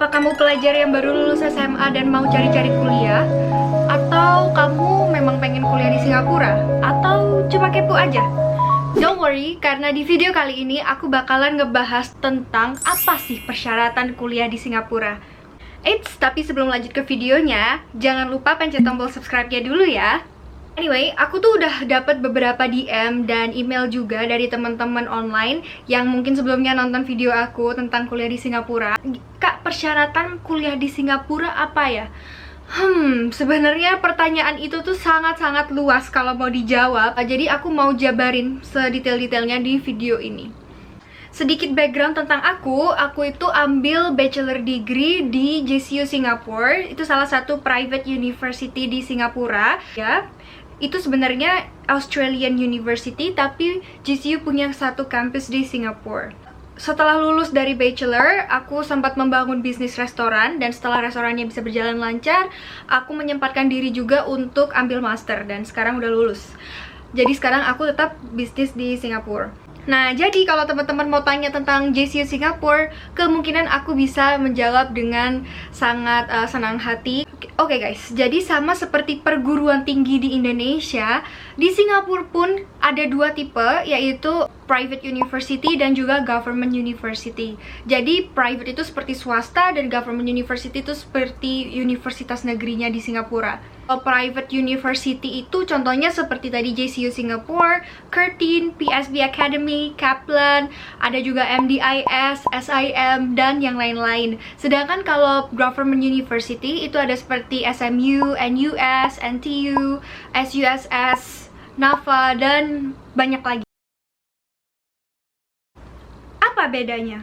Apa kamu pelajar yang baru lulus SMA dan mau cari-cari kuliah? Atau kamu memang pengen kuliah di Singapura? Atau cuma kepo aja? Don't worry, karena di video kali ini aku bakalan ngebahas tentang apa sih persyaratan kuliah di Singapura. Eits, tapi sebelum lanjut ke videonya, jangan lupa pencet tombol subscribe-nya dulu ya. Anyway, aku tuh udah dapat beberapa DM dan email juga dari teman-teman online yang mungkin sebelumnya nonton video aku tentang kuliah di Singapura. Kak, persyaratan kuliah di Singapura apa ya? Sebenarnya pertanyaan itu tuh sangat-sangat luas kalau mau dijawab. Jadi aku mau jabarin sedetail-detailnya di video ini. Sedikit background tentang aku itu ambil bachelor degree di JCU Singapore. Itu salah satu private university di Singapura, ya. Itu sebenarnya Australian University, tapi JCU punya satu kampus di Singapura. Setelah lulus dari bachelor, aku sempat membangun bisnis restoran, dan setelah restorannya bisa berjalan lancar, aku menyempatkan diri juga untuk ambil master, dan sekarang udah lulus. Jadi sekarang aku tetap bisnis di Singapura. Nah, jadi kalau teman-teman mau tanya tentang JCU Singapura, kemungkinan aku bisa menjawab dengan sangat senang hati. Oke guys, jadi sama seperti perguruan tinggi di Indonesia, di Singapura pun ada dua tipe, yaitu private university dan juga government university. Jadi private itu seperti swasta dan government university itu seperti universitas negerinya di Singapura. Private university itu contohnya seperti tadi JCU Singapore, Curtin, PSB Academy, Kaplan, ada juga MDIS, SIM, dan yang lain-lain. Sedangkan kalau government university itu ada seperti SMU, NUS, NTU, SUSS, NAFA, dan banyak lagi. Apa bedanya?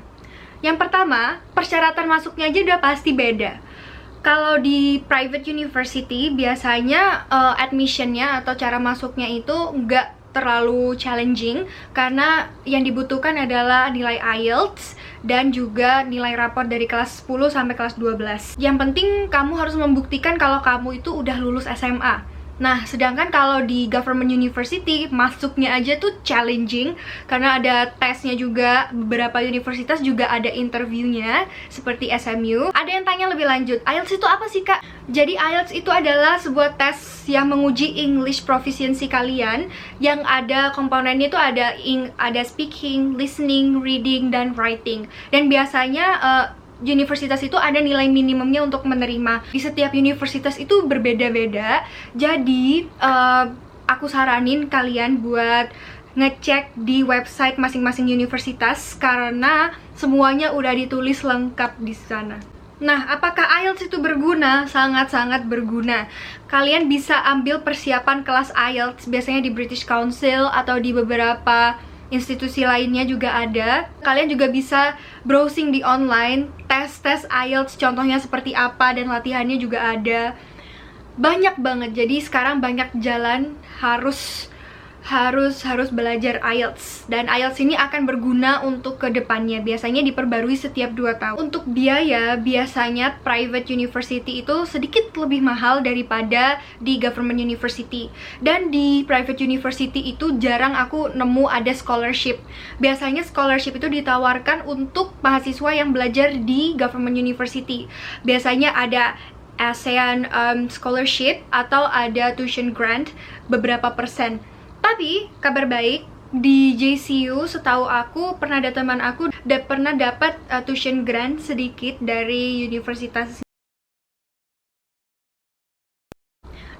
Yang pertama, persyaratan masuknya aja udah pasti beda. Kalau di private university biasanya admissionnya atau cara masuknya itu nggak terlalu challenging, karena yang dibutuhkan adalah nilai IELTS dan juga nilai raport dari kelas 10 sampai kelas 12. Yang penting kamu harus membuktikan kalau kamu itu udah lulus SMA. Nah, sedangkan kalau di government university, masuknya aja tuh challenging karena ada tesnya juga. Beberapa universitas juga ada interviewnya, seperti SMU. Ada yang tanya lebih lanjut, IELTS itu apa sih, Kak? Jadi IELTS itu adalah sebuah tes yang menguji English proficiency kalian, yang ada komponennya itu ada speaking, listening, reading, dan writing. Dan biasanya universitas itu ada nilai minimumnya untuk menerima. Di setiap universitas itu berbeda-beda. Jadi aku saranin kalian buat ngecek di website masing-masing universitas, karena semuanya udah ditulis lengkap di sana. Nah, apakah IELTS itu berguna? Sangat-sangat berguna. Kalian bisa ambil persiapan kelas IELTS biasanya di British Council atau di beberapa institusi lainnya juga ada. Kalian juga bisa browsing di online, tes IELTS contohnya seperti apa, dan latihannya juga ada. Banyak banget. Jadi sekarang banyak jalan harus belajar IELTS, dan IELTS ini akan berguna untuk kedepannya. Biasanya diperbarui setiap 2 tahun. Untuk biaya, biasanya private university itu sedikit lebih mahal daripada di government university. Dan di private university itu jarang aku nemu ada scholarship. Biasanya scholarship itu ditawarkan untuk mahasiswa yang belajar di government university. Biasanya ada ASEAN scholarship atau ada tuition grant beberapa persen. Tapi kabar baik, di JCU setahu aku pernah ada teman aku pernah dapat tuition grant sedikit dari universitas.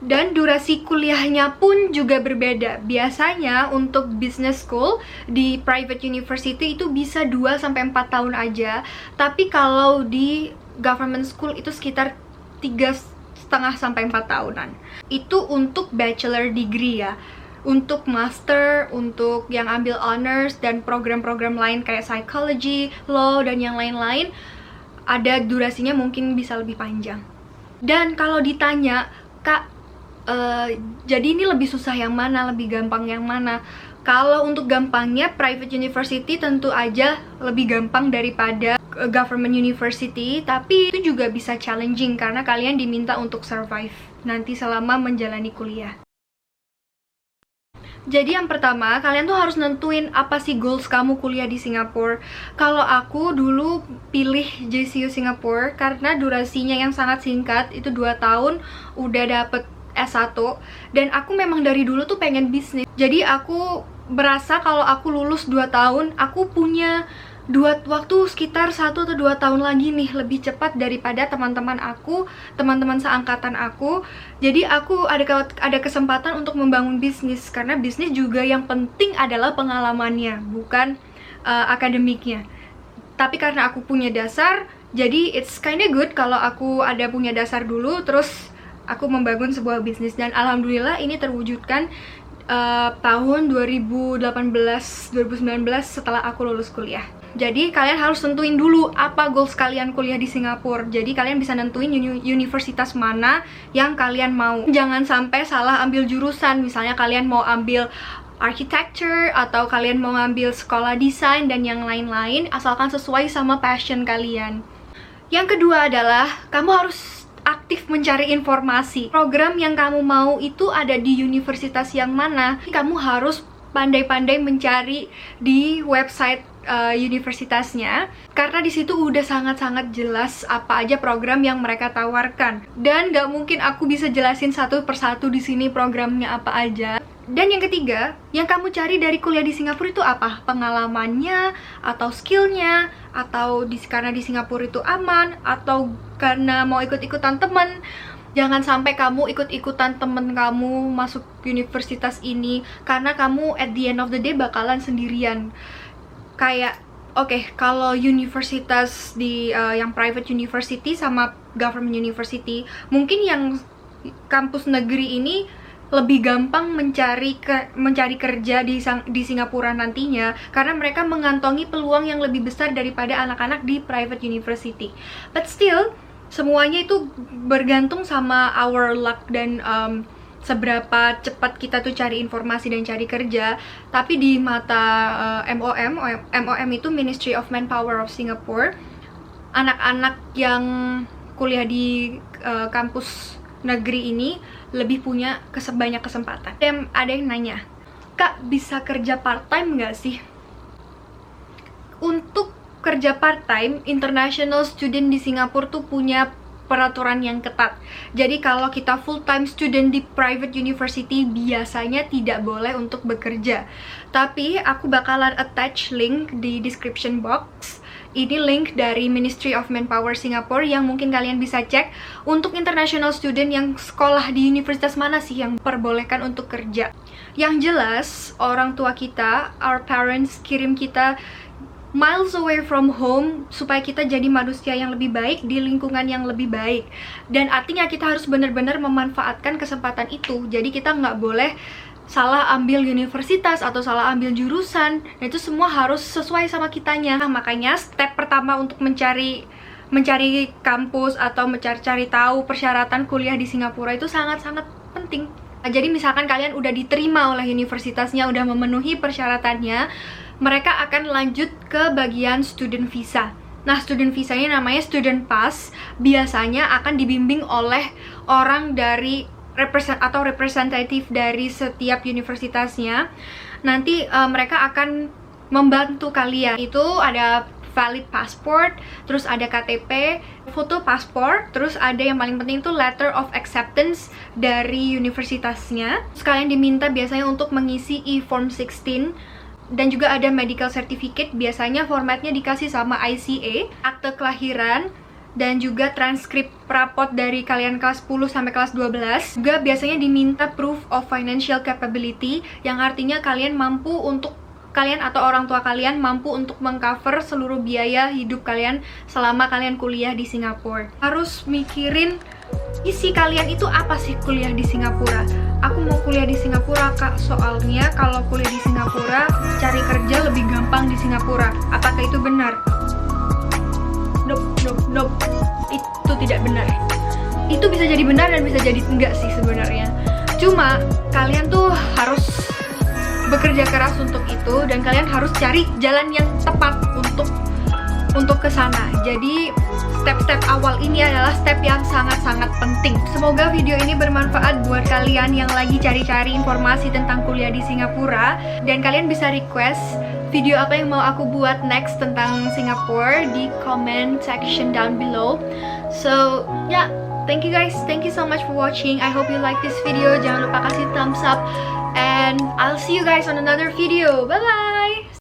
Dan durasi kuliahnya pun juga berbeda. Biasanya untuk business school di private university itu bisa 2-4 tahun aja. Tapi kalau di government school itu sekitar 3,5-4 tahunan. Itu untuk bachelor degree ya. Untuk master, untuk yang ambil honors, dan program-program lain kayak psychology, law, dan yang lain-lain, ada durasinya mungkin bisa lebih panjang. Dan kalau ditanya, Kak, jadi ini lebih susah yang mana, lebih gampang yang mana? Kalau untuk gampangnya, private university tentu aja lebih gampang daripada government university, tapi itu juga bisa challenging karena kalian diminta untuk survive nanti selama menjalani kuliah. Jadi yang pertama, kalian tuh harus nentuin apa sih goals kamu kuliah di Singapura. Kalau aku dulu pilih JCU Singapura karena durasinya yang sangat singkat, itu 2 tahun udah dapet S1. Dan aku memang dari dulu tuh pengen bisnis. Jadi aku berasa kalau aku lulus 2 tahun, aku punya waktu sekitar 1 atau 2 tahun lagi nih, lebih cepat daripada teman-teman aku, teman-teman seangkatan aku. Jadi aku ada kesempatan untuk membangun bisnis, karena bisnis juga yang penting adalah pengalamannya, bukan akademiknya. Tapi karena aku punya dasar, jadi it's kinda good kalau aku ada punya dasar dulu, terus aku membangun sebuah bisnis. Dan alhamdulillah ini terwujudkan tahun 2018-2019 setelah aku lulus kuliah. Jadi kalian harus tentuin dulu apa goals kalian kuliah di Singapura. Jadi kalian bisa nentuin universitas mana yang kalian mau. Jangan sampai salah ambil jurusan. Misalnya kalian mau ambil architecture atau kalian mau ambil sekolah desain dan yang lain-lain, asalkan sesuai sama passion kalian. Yang kedua adalah kamu harus aktif mencari informasi. Program yang kamu mau itu ada di universitas yang mana. Kamu harus pandai-pandai mencari di website universitasnya, karena di situ udah sangat-sangat jelas apa aja program yang mereka tawarkan. Dan gak mungkin aku bisa jelasin satu persatu di sini programnya apa aja. Dan yang ketiga, yang kamu cari dari kuliah di Singapura itu apa? Pengalamannya, atau skillnya, atau karena di Singapura itu aman, atau karena mau ikut-ikutan temen. Jangan sampai kamu ikut-ikutan temen kamu masuk universitas ini, karena kamu at the end of the day bakalan sendirian. Kayak, oke, kalau universitas di yang private university sama government university, mungkin yang kampus negeri ini lebih gampang mencari kerja di Singapura nantinya, karena mereka mengantongi peluang yang lebih besar daripada anak-anak di private university. But still, semuanya itu bergantung sama our luck dan seberapa cepat kita tuh cari informasi dan cari kerja. Tapi di mata MOM itu Ministry of Manpower of Singapore, anak-anak yang kuliah di kampus negeri ini lebih punya banyak kesempatan. Ada yang nanya, Kak, bisa kerja part-time nggak sih? Untuk kerja part-time, international student di Singapura tuh punya peraturan yang ketat. Jadi kalau kita full-time student di private university, biasanya tidak boleh untuk bekerja. Tapi aku bakalan attach link di description box. Ini link dari Ministry of Manpower Singapore yang mungkin kalian bisa cek untuk international student yang sekolah di universitas mana sih yang perbolehkan untuk kerja. Yang jelas, orang tua kita, our parents, kirim kita miles away from home supaya kita jadi manusia yang lebih baik di lingkungan yang lebih baik. Dan artinya kita harus benar-benar memanfaatkan kesempatan itu. Jadi kita nggak boleh salah ambil universitas atau salah ambil jurusan. Dan itu semua harus sesuai sama kitanya. Nah, makanya step pertama untuk mencari kampus atau mencari tahu persyaratan kuliah di Singapura itu sangat-sangat penting. Nah, jadi misalkan kalian udah diterima oleh universitasnya, udah memenuhi persyaratannya, mereka akan lanjut ke bagian student visa. Nah, student visanya namanya student pass. Biasanya akan dibimbing oleh orang dari representatif dari setiap universitasnya. Nanti mereka akan membantu kalian. Itu ada valid passport, terus ada KTP, foto paspor, terus ada yang paling penting itu letter of acceptance dari universitasnya. Terus kalian diminta biasanya untuk mengisi e-form 16. Dan juga ada medical certificate, biasanya formatnya dikasih sama ICA, akte kelahiran, dan juga transkrip rapot dari kalian kelas 10 sampai kelas 12. Juga biasanya diminta proof of financial capability, yang artinya kalian atau orang tua kalian mampu untuk mengcover seluruh biaya hidup kalian selama kalian kuliah di Singapura. Harus mikirin isi kalian itu apa sih kuliah di Singapura. Aku mau kuliah di Singapura, Kak, soalnya kalau kuliah di Singapura cari kerja lebih gampang di Singapura. Apakah itu benar? Nope. Itu tidak benar. Itu bisa jadi benar dan bisa jadi enggak sih sebenarnya. Cuma kalian tuh harus bekerja keras untuk itu, dan kalian harus cari jalan yang tepat untuk ke sana. Jadi step-step awal ini adalah step yang sangat-sangat penting. Semoga video ini bermanfaat buat kalian yang lagi cari-cari informasi tentang kuliah di Singapura. Dan kalian bisa request video apa yang mau aku buat next tentang Singapura di comment section down below. So, yeah, thank you guys. Thank you so much for watching. I hope you like this video. Jangan lupa kasih thumbs up. And I'll see you guys on another video. Bye-bye!